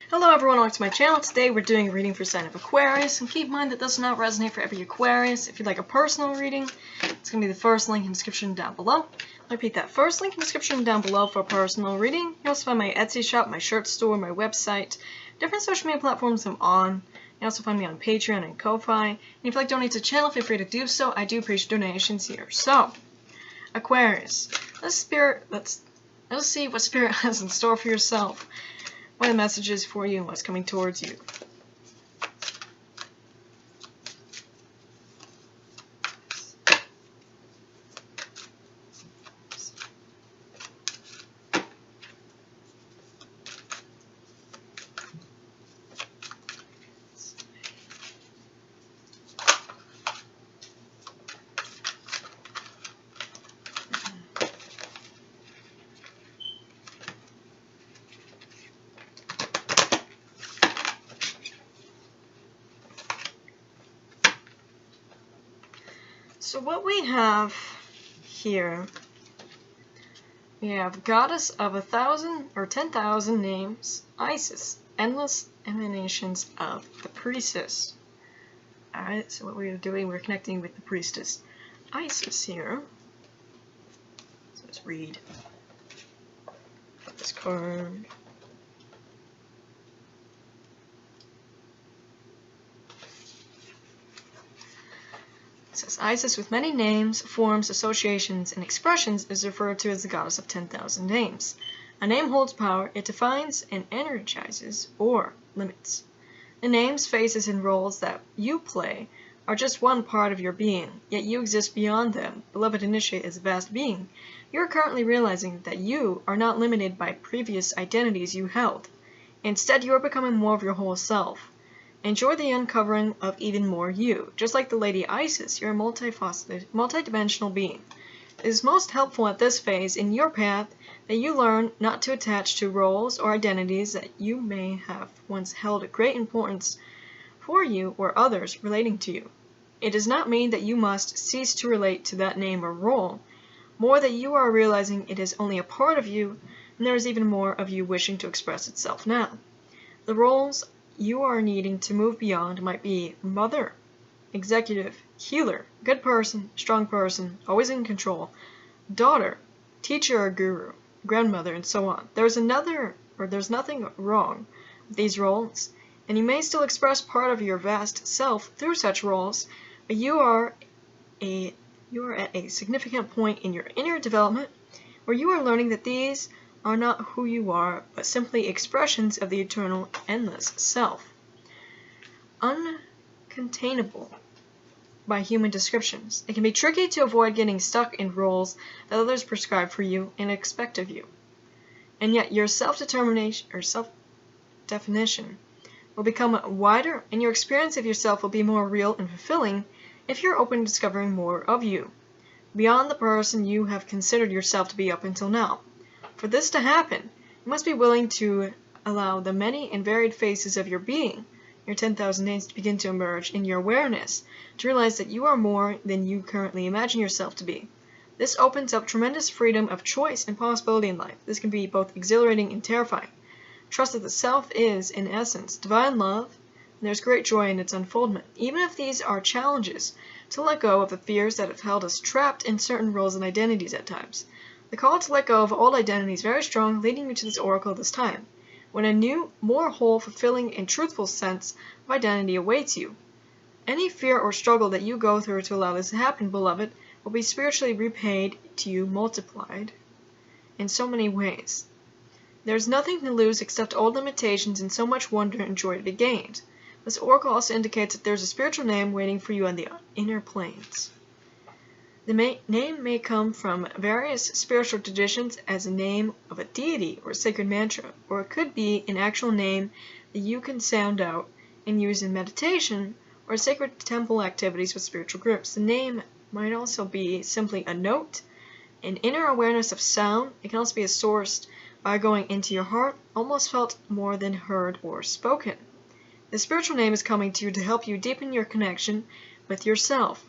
Hello everyone, welcome to my channel. Today we're doing a reading for sign of Aquarius, and keep in mind that does not resonate for every Aquarius. If you'd like a personal reading, it's going to be the first link in the description down below. I'll repeat that, first link in the description down below for a personal reading. You also find my Etsy shop, my shirt store, my website, different social media platforms I'm on. You also find me on Patreon and Ko-Fi. And if you'd like to donate to the channel, feel free to do so. I do appreciate donations here. So, Aquarius, let's see what Spirit has in store for yourself. What are the messages for you and what's coming towards you? So what we have here, we have Goddess of 1,000 or 10,000 names, Isis, endless emanations of the priestess. Alright, so what we're doing, we're connecting with the priestess Isis here. So let's read this card. It says, Isis, with many names, forms, associations, and expressions, is referred to as the goddess of 10,000 names. A name holds power, it defines and energizes, or limits. The names, faces, and roles that you play are just one part of your being, yet you exist beyond them. Beloved Initiate is a vast being. You are currently realizing that you are not limited by previous identities you held. Instead, you are becoming more of your whole self. Enjoy the uncovering of even more you. Just like the Lady Isis, you're a multifaceted, multidimensional being. It is most helpful at this phase in your path that you learn not to attach to roles or identities that you may have once held a great importance for you or others relating to you. It does not mean that you must cease to relate to that name or role, more that you are realizing it is only a part of you, and there is even more of you wishing to express itself now. The roles you are needing to move beyond might be mother, executive, healer, good person, strong person, always in control, daughter, teacher or guru, grandmother, and so on. There's nothing wrong with these roles, and you may still express part of your vast self through such roles, but you are at a significant point in your inner development where you are learning that these are not who you are, but simply expressions of the eternal, endless self. Uncontainable by human descriptions. It can be tricky to avoid getting stuck in roles that others prescribe for you and expect of you. And yet your self-determination or self-definition will become wider, and your experience of yourself will be more real and fulfilling if you're open to discovering more of you, beyond the person you have considered yourself to be up until now. For this to happen, you must be willing to allow the many and varied faces of your being, your 10,000 names, to begin to emerge in your awareness, to realize that you are more than you currently imagine yourself to be. This opens up tremendous freedom of choice and possibility in life. This can be both exhilarating and terrifying. Trust that the self is, in essence, divine love, and there's great joy in its unfoldment. Even if these are challenges, to let go of the fears that have held us trapped in certain roles and identities at times. The call to let go of old identity is very strong, leading you to this oracle this time, when a new, more whole, fulfilling, and truthful sense of identity awaits you. Any fear or struggle that you go through to allow this to happen, beloved, will be spiritually repaid to you, multiplied in so many ways. There is nothing to lose except old limitations and so much wonder and joy to be gained. This oracle also indicates that there is a spiritual name waiting for you on the inner planes. The name may come from various spiritual traditions as a name of a deity or sacred mantra, or it could be an actual name that you can sound out and use in meditation or sacred temple activities with spiritual groups. The name might also be simply a note, an inner awareness of sound. It can also be sourced by going into your heart, almost felt more than heard or spoken. The spiritual name is coming to you to help you deepen your connection with yourself.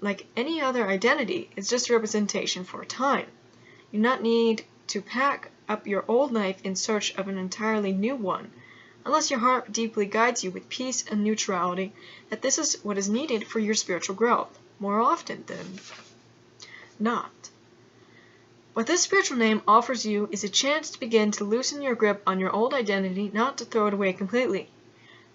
Like any other identity, it's just a representation for a time. You do not need to pack up your old life in search of an entirely new one. unless your heart deeply guides you with peace and neutrality that this is what is needed for your spiritual growth, more often than not. What this spiritual name offers you is a chance to begin to loosen your grip on your old identity, not to throw it away completely,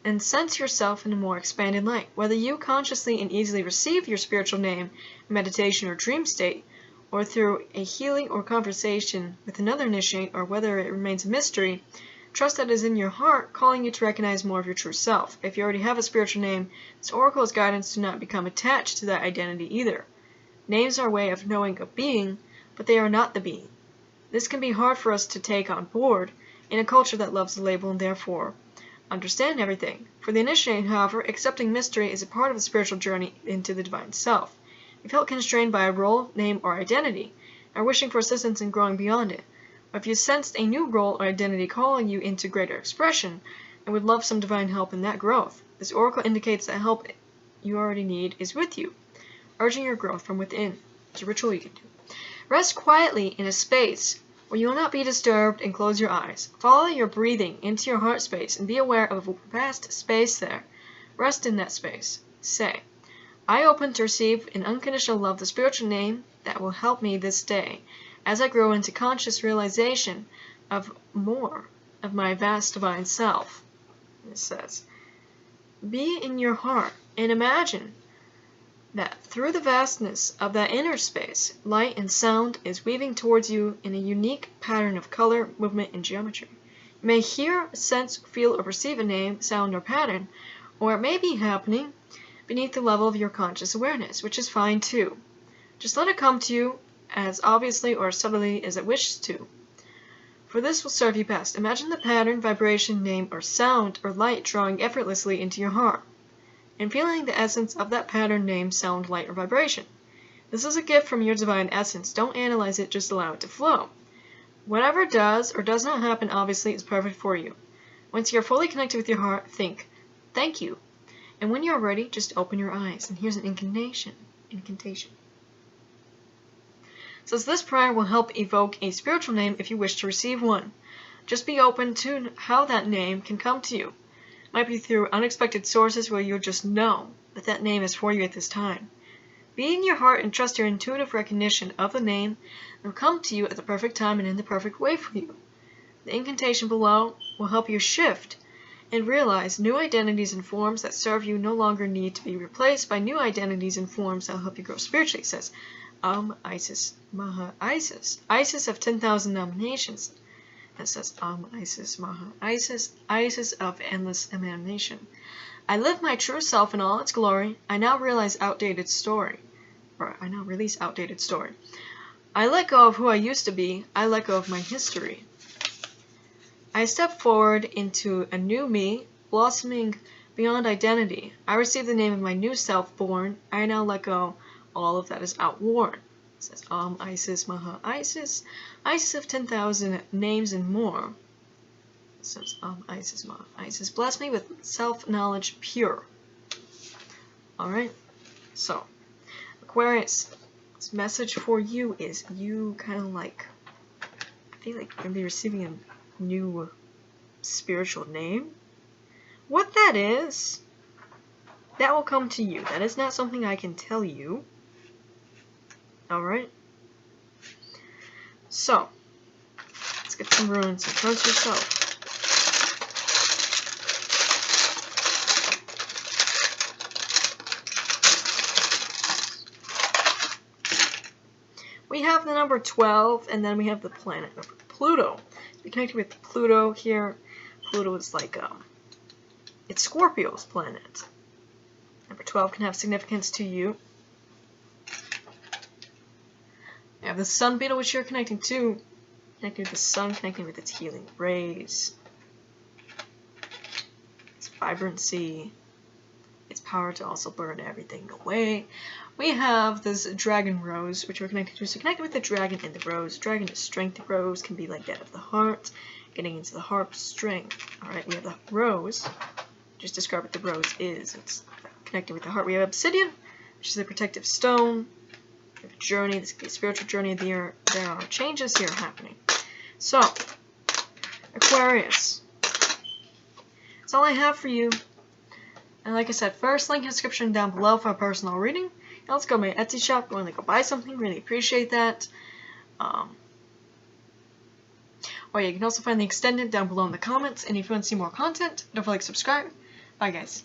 and sense yourself in a more expanded light. Whether you consciously and easily receive your spiritual name in meditation or dream state, or through a healing or conversation with another initiate, or whether it remains a mystery, trust that it is in your heart calling you to recognize more of your true self. If you already have a spiritual name, this oracle's guidance do not become attached to that identity either. Names are a way of knowing a being, but they are not the being. This can be hard for us to take on board in a culture that loves the label and therefore understand everything. For the initiate, however, accepting mystery is a part of the spiritual journey into the divine self. You felt constrained by a role, name, or identity, and are wishing for assistance in growing beyond it. Or if you sensed a new role or identity calling you into greater expression, and would love some divine help in that growth, this oracle indicates that help you already need is with you, urging your growth from within. It's a ritual you can do. Rest quietly in a space where you will not be disturbed and close your eyes. Follow your breathing into your heart space and be aware of a vast space there. Rest in that space. Say, I open to receive in unconditional love the spiritual name that will help me this day as I grow into conscious realization of more of my vast divine self. It says, be in your heart and imagine that through the vastness of that inner space, light and sound is weaving towards you in a unique pattern of color, movement, and geometry. You may hear, sense, feel, or perceive a name, sound, or pattern, or it may be happening beneath the level of your conscious awareness, which is fine too. Just let it come to you as obviously or subtly as it wishes to, for this will serve you best. Imagine the pattern, vibration, name, or sound, or light drawing effortlessly into your heart, and feeling the essence of that pattern, name, sound, light, or vibration. This is a gift from your divine essence. Don't analyze it, just allow it to flow. Whatever does or does not happen obviously is perfect for you. Once you're fully connected with your heart, think, thank you. And when you're ready, just open your eyes. And here's an incantation. Says this prayer will help evoke a spiritual name if you wish to receive one. Just be open to how that name can come to you. It might be through unexpected sources where you'll just know that that name is for you at this time. Be in your heart and trust your intuitive recognition of the name that will come to you at the perfect time and in the perfect way for you. The incantation below will help you shift and realize new identities and forms that serve you no longer need to be replaced by new identities and forms that will help you grow spiritually. It says, Isis, Maha, Isis. Isis of 10,000 nominations. It says, Isis, Maha, Isis, Isis of endless emanation. I live my true self in all its glory. I now release outdated story. I let go of who I used to be. I let go of my history. I step forward into a new me, blossoming beyond identity. I receive the name of my new self born. I now let go all of that is outworn. It says, Isis, Maha, Isis, Isis of 10,000 names and more. It says, Isis, Maha, Isis, bless me with self-knowledge pure. Alright, so, Aquarius, this message for you is you kind of like, I feel like you're going to be receiving a new spiritual name. What that is, that will come to you. That is not something I can tell you. Alright? So, let's get some runes and trust yourself. We have the number 12, and then we have the planet number Pluto. Be connected with Pluto here. Pluto is like, it's Scorpio's planet. Number 12 can have significance to you. You have the Sun Beetle, which you're connecting to. Connecting with the Sun, connecting with its healing rays. Its vibrancy. Its power to also burn everything away. We have this Dragon Rose, which we're connected to. So connected with the Dragon and the Rose. Dragon is strength. The Rose can be like that of the heart. Getting into the heart strength. Alright, we have the Rose. Just describe what the Rose is. It's connected with the heart. We have Obsidian, which is a protective stone. We have a journey. This could be a spiritual journey. There are changes here happening. So, Aquarius. That's all I have for you. And like I said, first link in the description down below for a personal reading. Now let's go to my Etsy shop. Go and go buy something. Really appreciate that. Or yeah, you can also find the extended down below in the comments. And if you want to see more content, don't forget to subscribe. Bye guys.